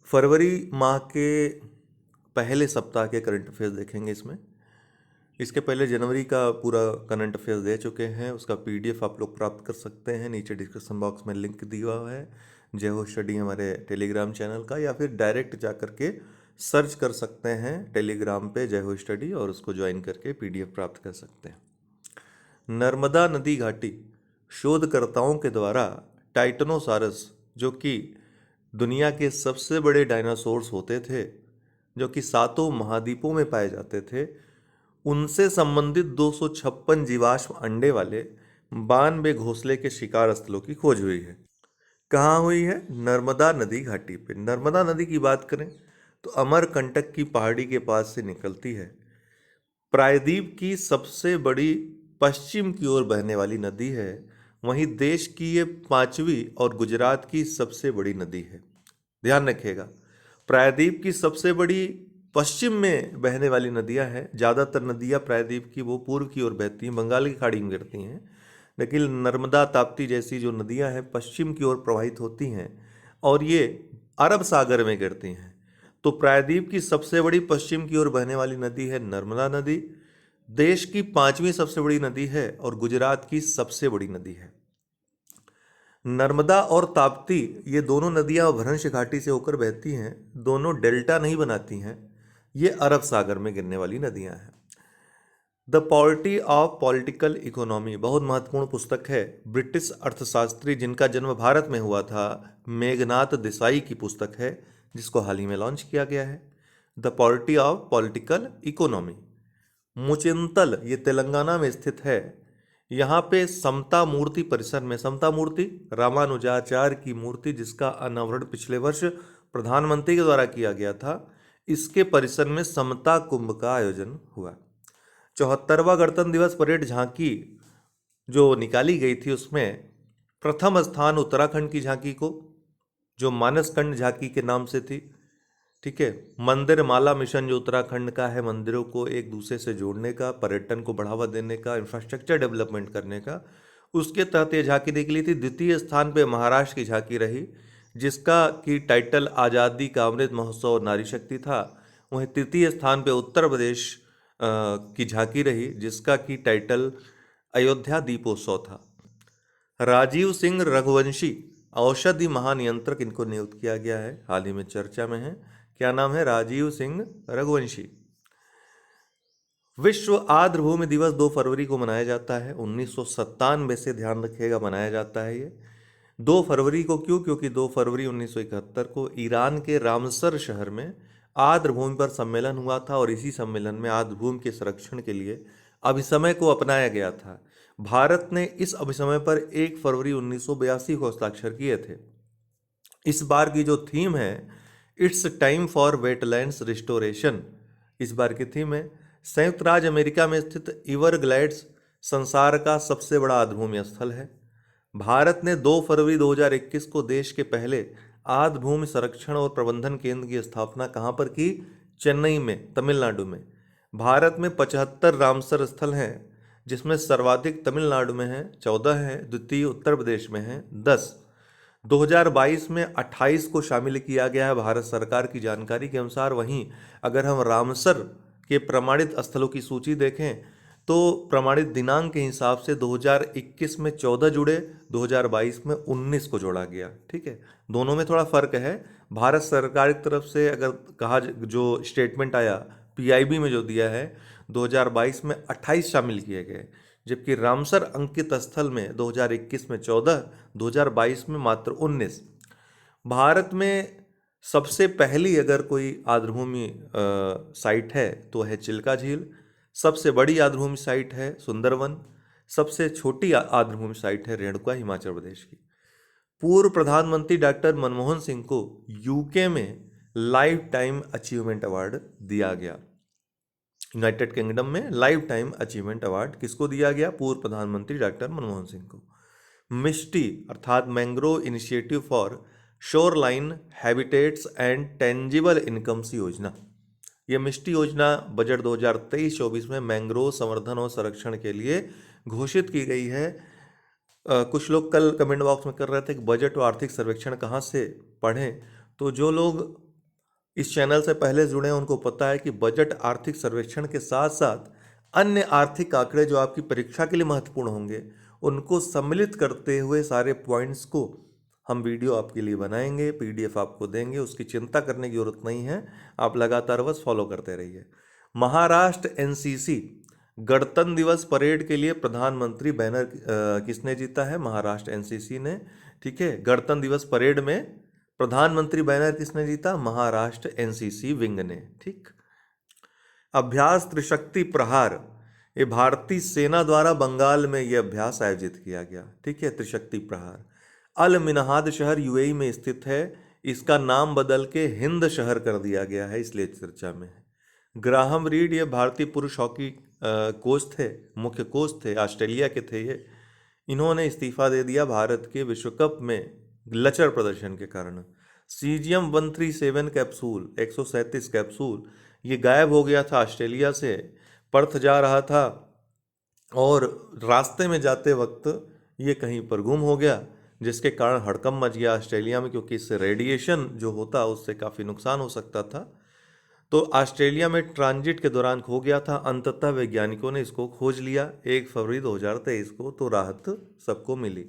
फरवरी माह के पहले सप्ताह के करंट अफेयर्स देखेंगे इसमें। इसके पहले जनवरी का पूरा करंट अफेयर्स दे चुके हैं, उसका पीडीएफ आप लोग प्राप्त कर सकते हैं। नीचे डिस्क्रिप्शन बॉक्स में लिंक दिया हुआ है जय हो स्टडी हमारे टेलीग्राम चैनल का, या फिर डायरेक्ट जा करके सर्च कर सकते हैं टेलीग्राम पे जय हो स्टडी और उसको ज्वाइन करके पीडीएफ प्राप्त कर सकते हैं। नर्मदा नदी घाटी शोधकर्ताओं के द्वारा टाइटनोसारस, जो कि दुनिया के सबसे बड़े डायनासोर्स होते थे, जो कि 7 महाद्वीपों में पाए जाते थे, उनसे संबंधित 256 जीवाश्म अंडे वाले 92 घोंसले के शिकार स्थलों की खोज हुई है। कहाँ हुई है? नर्मदा नदी घाटी पे। नर्मदा नदी की बात करें तो अमरकंटक की पहाड़ी के पास से निकलती है। प्रायद्वीप की सबसे बड़ी पश्चिम की ओर बहने वाली नदी है। वहीं देश की ये 5वीं और गुजरात की सबसे बड़ी नदी है। ध्यान रखिएगा, प्रायद्वीप की सबसे बड़ी पश्चिम में बहने वाली नदियां हैं। ज़्यादातर नदियां प्रायद्वीप की वो पूर्व की ओर बहती हैं, बंगाल की खाड़ी में गिरती हैं, लेकिन नर्मदा ताप्ती जैसी जो नदियां हैं पश्चिम की ओर प्रवाहित होती हैं और ये अरब सागर में गिरती हैं। तो प्रायद्वीप की सबसे बड़ी पश्चिम की ओर बहने वाली नदी है नर्मदा नदी, देश की 5वीं सबसे बड़ी नदी है और गुजरात की सबसे बड़ी नदी है। नर्मदा और ताप्ती ये दोनों नदियां भ्रंश घाटी से होकर बहती हैं, दोनों डेल्टा नहीं बनाती हैं, ये अरब सागर में गिरने वाली नदियां हैं। The polity of political economy बहुत महत्वपूर्ण पुस्तक है। ब्रिटिश अर्थशास्त्री जिनका जन्म भारत में हुआ था, मेघनाथ देसाई की पुस्तक है, जिसको हाल ही में लॉन्च किया गया है। The polity of political economy. Muchintal ये तेलंगाना में स्थित है। यहाँ पे समता मूर्ति परिसर में, समता मूर्ति रामानुजाचार्य की मूर्ति जिसका अनावरण पिछले वर्ष प्रधानमंत्री के द्वारा किया गया था, इसके परिसर में समता कुंभ का आयोजन हुआ। 74वां गणतंत्र दिवस परेड झांकी जो निकाली गई थी, उसमें प्रथम स्थान उत्तराखंड की झांकी को, जो मानसखंड झांकी के नाम से थी, ठीक है। मंदिर माला मिशन जो उत्तराखंड का है, मंदिरों को एक दूसरे से जोड़ने का, पर्यटन को बढ़ावा देने का, इंफ्रास्ट्रक्चर डेवलपमेंट करने का, उसके तहत ये झांकी निकली थी। द्वितीय स्थान पे महाराष्ट्र की झांकी रही, जिसका की टाइटल आज़ादी का अमृत महोत्सव और नारी शक्ति था। वहीं तृतीय स्थान पे उत्तर प्रदेश की झांकी रही, जिसका की टाइटल अयोध्या दीपोत्सव था। राजीव सिंह रघुवंशी औषधि महानियंत्रक इनको नियुक्त किया गया है, हाल ही में चर्चा में है। क्या नाम है? राजीव सिंह रघुवंशी। विश्व आर्द्रभूमि दिवस 2 फरवरी को मनाया जाता है। 1997 से, ध्यान रखिएगा, मनाया जाता है ये 2 फरवरी को। क्यों? क्योंकि 2 फरवरी 1971 को ईरान के रामसर शहर में आर्द्रभूमि पर सम्मेलन हुआ था और इसी सम्मेलन में आर्द्रभूमि के संरक्षण के लिए अभिसमय को अपनाया गया था। भारत ने इस अभिसमय पर 1 फरवरी 1982 को हस्ताक्षर किए थे। इस बार की जो थीम है, it's time for wetlands restoration, इस बार की थीम है। संयुक्त राज्य अमेरिका में स्थित एवरग्लैड्स संसार का सबसे बड़ा आर्द्रभूमि स्थल है। भारत ने 2 फरवरी 2021 को देश के पहले आर्द्रभूमि संरक्षण और प्रबंधन केंद्र की स्थापना कहाँ पर की? चेन्नई में, तमिलनाडु में। भारत में 75 रामसर स्थल हैं, जिसमें सर्वाधिक तमिलनाडु में है, 14 हैं, द्वितीय उत्तर प्रदेश में है, 10। 2022 में 28 को शामिल किया गया है भारत सरकार की जानकारी के अनुसार। वहीं अगर हम रामसर के प्रमाणित स्थलों की सूची देखें तो प्रमाणित दिनांक के हिसाब से 2021 में 14 जुड़े, 2022 में 19 को जोड़ा गया, ठीक है। दोनों में थोड़ा फर्क है। भारत सरकार की तरफ से अगर कहा, जो स्टेटमेंट आया पीआईबी में जो दिया है, 2022 में 28 शामिल किए गए, जबकि रामसर अंकित स्थल में 2021 में 14, 2022 में मात्र 19। भारत में सबसे पहली अगर कोई आर्द्रभूमि साइट है तो है चिल्का झील। सबसे बड़ी आर्द्रभूमि साइट है सुंदरवन। सबसे छोटी आर्द्रभूमि साइट है रेणुका, हिमाचल प्रदेश की। पूर्व प्रधानमंत्री डॉक्टर मनमोहन सिंह को यूके में लाइफ टाइम अचीवमेंट अवार्ड दिया गया। यूनाइटेड किंगडम में लाइफ टाइम अचीवमेंट अवार्ड किसको दिया गया? पूर्व प्रधानमंत्री डॉक्टर मनमोहन सिंह को। मिस्टी अर्थात mangrove initiative for shoreline habitats and tangible incomes योजना, ये मिस्टी योजना बजट 2023-24 में मैंग्रोव संवर्धन और संरक्षण के लिए घोषित की गई है। कुछ लोग कल कमेंट बॉक्स में कर रहे थे कि बजट और आर्थिक सर्वेक्षण कहाँ से पढ़ें, तो जो लोग इस चैनल से पहले जुड़े हैं उनको पता है कि बजट आर्थिक सर्वेक्षण के साथ साथ अन्य आर्थिक आंकड़े जो आपकी परीक्षा के लिए महत्वपूर्ण होंगे उनको सम्मिलित करते हुए सारे पॉइंट्स को हम वीडियो आपके लिए बनाएंगे, पीडीएफ आपको देंगे, उसकी चिंता करने की जरूरत नहीं है। आप लगातार बस फॉलो करते रहिए। महाराष्ट्र एनसीसी गणतंत्र दिवस परेड के लिए प्रधानमंत्री बैनर किसने जीता है? महाराष्ट्र एनसीसी ने। ठीक है, गणतंत्र दिवस परेड में प्रधानमंत्री बैनर किसने जीता? महाराष्ट्र एनसीसी विंग ने। ठीक। अभ्यास त्रिशक्ति प्रहार, ये भारतीय सेना द्वारा बंगाल में यह अभ्यास आयोजित किया गया। ठीक है, त्रिशक्ति प्रहार। अल मिनहाद शहर यूएई में स्थित है, इसका नाम बदल के हिंद शहर कर दिया गया है, इसलिए चर्चा में है। ग्राहम रीड ये भारतीय पुरुष हॉकी कोच थे, मुख्य कोच थे, ऑस्ट्रेलिया के थे ये। इन्होंने इस्तीफा दे दिया भारत के विश्व कप में लचर प्रदर्शन के कारण। सीजियम 137 कैप्सूल, 137 कैप्सूल, ये गायब हो गया था ऑस्ट्रेलिया से, पर्थ जा रहा था और रास्ते में जाते वक्त ये कहीं पर गुम हो गया, जिसके कारण हड़कंप मच गया ऑस्ट्रेलिया में, क्योंकि इससे रेडिएशन जो होता उससे काफ़ी नुकसान हो सकता था। तो ऑस्ट्रेलिया में ट्रांजिट के दौरान खो गया था। अंततः वैज्ञानिकों ने इसको खोज लिया 1 फरवरी 2023 को, तो राहत सबको मिली।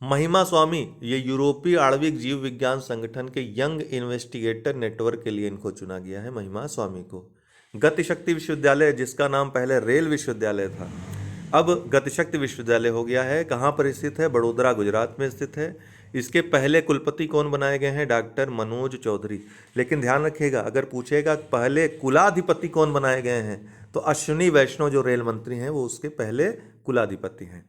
महिमा स्वामी ये यूरोपीय आणविक जीव विज्ञान संगठन के यंग इन्वेस्टिगेटर नेटवर्क के लिए इनको चुना गया है, महिमा स्वामी को। गतिशक्ति विश्वविद्यालय, जिसका नाम पहले रेल विश्वविद्यालय था, अब गतिशक्ति विश्वविद्यालय हो गया है। कहाँ पर स्थित है? बड़ोदरा, गुजरात में स्थित है। इसके पहले कुलपति कौन बनाए गए हैं? डॉक्टर मनोज चौधरी। लेकिन ध्यान रखिएगा, अगर पूछेगा पहले कुलाधिपति कौन बनाए गए हैं, तो अश्विनी वैष्णव जो रेल मंत्री हैं वो उसके पहले कुलाधिपति हैं।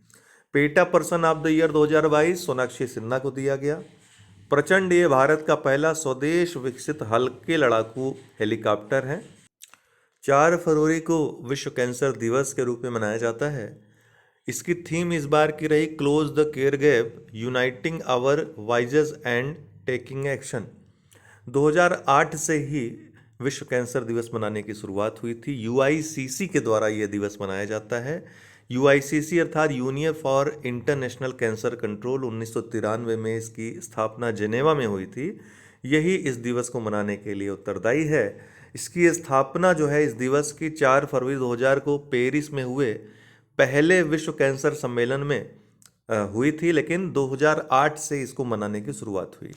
PETA person of the year 2022 Sonakshi Sinha को दिया गया। प्रचंड ये भारत का पहला स्वदेश विकसित हल्के लड़ाकू हेलीकॉप्टर है। 4 फरवरी को विश्व कैंसर दिवस के रूप में मनाया जाता है। इसकी थीम इस बार की रही close the care gap, uniting our voices and taking action. 2008 से ही विश्व कैंसर दिवस मनाने की शुरुआत हुई थी। यूआईसीसी के द्वारा यह दिवस मनाया जाता है। यूआईसीसी अर्थात union for international cancer control, 1993 में इसकी स्थापना जिनेवा में हुई थी। यही इस दिवस को मनाने के लिए उत्तरदायी है। इसकी स्थापना जो है इस दिवस की 4 फरवरी 2000 को पेरिस में हुए पहले विश्व कैंसर सम्मेलन में हुई थी, लेकिन 2008 से इसको मनाने की शुरुआत हुई।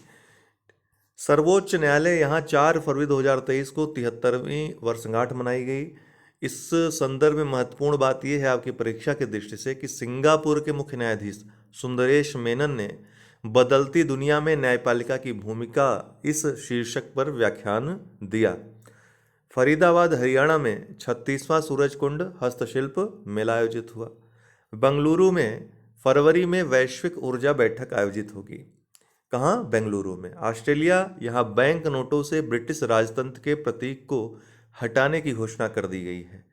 सर्वोच्च न्यायालय यहाँ 4 फरवरी 2023 को 73वीं वर्षगांठ मनाई गई। इस संदर्भ में महत्वपूर्ण बात यह है आपकी परीक्षा की दृष्टि से कि सिंगापुर के मुख्य न्यायाधीश सुंदरेश मेनन ने बदलती दुनिया में न्यायपालिका की भूमिका इस शीर्षक पर व्याख्यान दिया। फरीदाबाद हरियाणा में 36वां सूरजकुंड हस्तशिल्प मेला आयोजित हुआ। बेंगलुरु में फरवरी में वैश्विक ऊर्जा बैठक आयोजित होगी। कहाँ? बेंगलुरु में। ऑस्ट्रेलिया यहाँ बैंक नोटों से ब्रिटिश राजतंत्र के प्रतीक को हटाने की घोषणा कर दी गई है।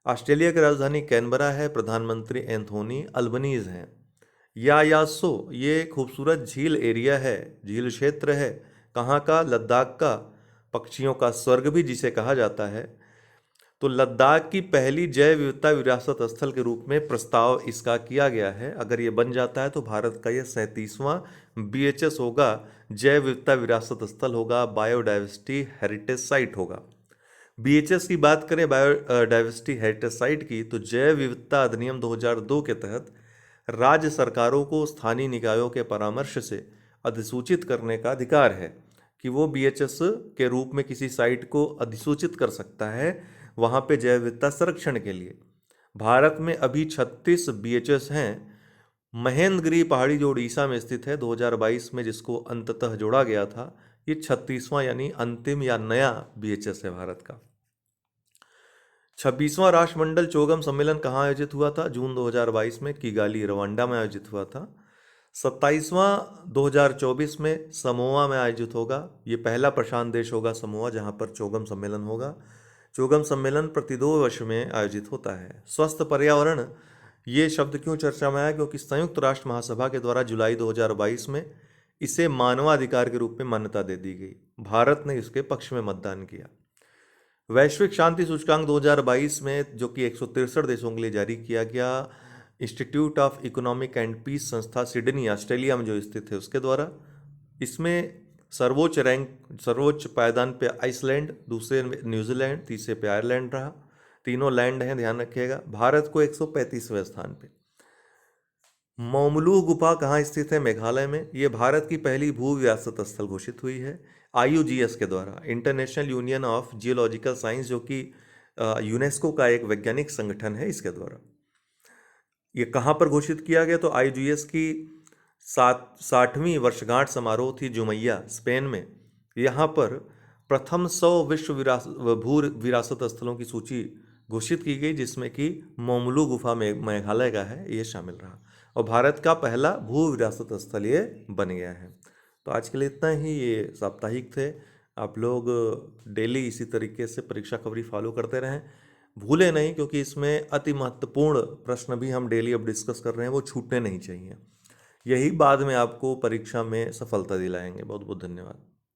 ऑस्ट्रेलिया की राजधानी कैनबरा है, प्रधानमंत्री एंथोनी अल्बनीज हैं। यासो ये खूबसूरत झील एरिया है, झील क्षेत्र है। कहाँ का? लद्दाख का, पक्षियों का स्वर्ग भी जिसे कहा जाता है। तो लद्दाख की पहली जैव विविधता विरासत स्थल के रूप में प्रस्ताव इसका किया गया है। अगर ये बन जाता है तो भारत का यह 37वां बीएचएस होगा, जैव विविधता विरासत स्थल होगा, बायोडाइवर्सिटी हेरिटेज साइट होगा। बीएचएस की बात करें, बायोडाइवर्सिटी हेरिटेज साइट की, तो जैव विविधता अधिनियम 2002 के तहत राज्य सरकारों को स्थानीय निकायों के परामर्श से अधिसूचित करने का अधिकार है कि वो बीएचएस के रूप में किसी साइट को अधिसूचित कर सकता है वहाँ पे जैव विविधता संरक्षण के लिए। भारत में अभी 36 बीएचएस हैं। महेंद्रगिरी पहाड़ी जो उड़ीसा में स्थित है, 2022 में जिसको अंततः जोड़ा गया था, ये 36वां यानी अंतिम या नया बीएचएस है भारत का। 26वां राष्ट्रमंडल चोगम सम्मेलन कहाँ आयोजित हुआ था? जून 2022 में किगाली, रवांडा में आयोजित हुआ था। 27वां 2024 में समोआ में आयोजित होगा। ये पहला प्रशांत देश होगा समोआ जहाँ पर चोगम सम्मेलन होगा। चोगम सम्मेलन प्रति 2 वर्ष में आयोजित होता है। स्वस्थ पर्यावरण, ये शब्द क्यों चर्चा में आया? क्योंकि संयुक्त राष्ट्र महासभा के द्वारा जुलाई 2022 में इसे मानवाधिकार के रूप में मान्यता दे दी गई। भारत ने इसके पक्ष में मतदान किया। वैश्विक शांति सूचकांक 2022 में, जो कि 163 देशों के लिए जारी किया गया, Institute of Economic and Peace संस्था सिडनी ऑस्ट्रेलिया में जो स्थित है उसके द्वारा, इसमें सर्वोच्च पायदान पे आइसलैंड, दूसरे न्यूजीलैंड, तीसरे पे आयरलैंड रहा। तीनों लैंड हैं, ध्यान रखिएगा। भारत को 135वें स्थान पे। मौमलू गुफा कहाँ स्थित है? मेघालय में। ये भारत की पहली भू विरासत स्थल घोषित हुई है IUGS के द्वारा, international union of geological science, जो कि यूनेस्को का एक वैज्ञानिक संगठन है, इसके द्वारा। ये कहाँ पर घोषित किया गया? तो IUGS की 60वीं वर्षगांठ समारोह थी जुमैया, स्पेन में। यहाँ पर प्रथम 100 विश्व भू विरासत स्थलों की सूची घोषित की गई, जिसमें कि मोमलू गुफा में मेघालय का है, ये शामिल रहा और भारत का पहला भू विरासत स्थल ये बन गया है। तो आज के लिए इतना ही। ये साप्ताहिक थे। आप लोग डेली इसी तरीके से परीक्षा खबरी फॉलो करते रहें, भूले नहीं, क्योंकि इसमें अति महत्वपूर्ण प्रश्न भी हम डेली अब डिस्कस कर रहे हैं, वो छूटने नहीं चाहिए। यही बाद में आपको परीक्षा में सफलता दिलाएंगे। बहुत बहुत धन्यवाद।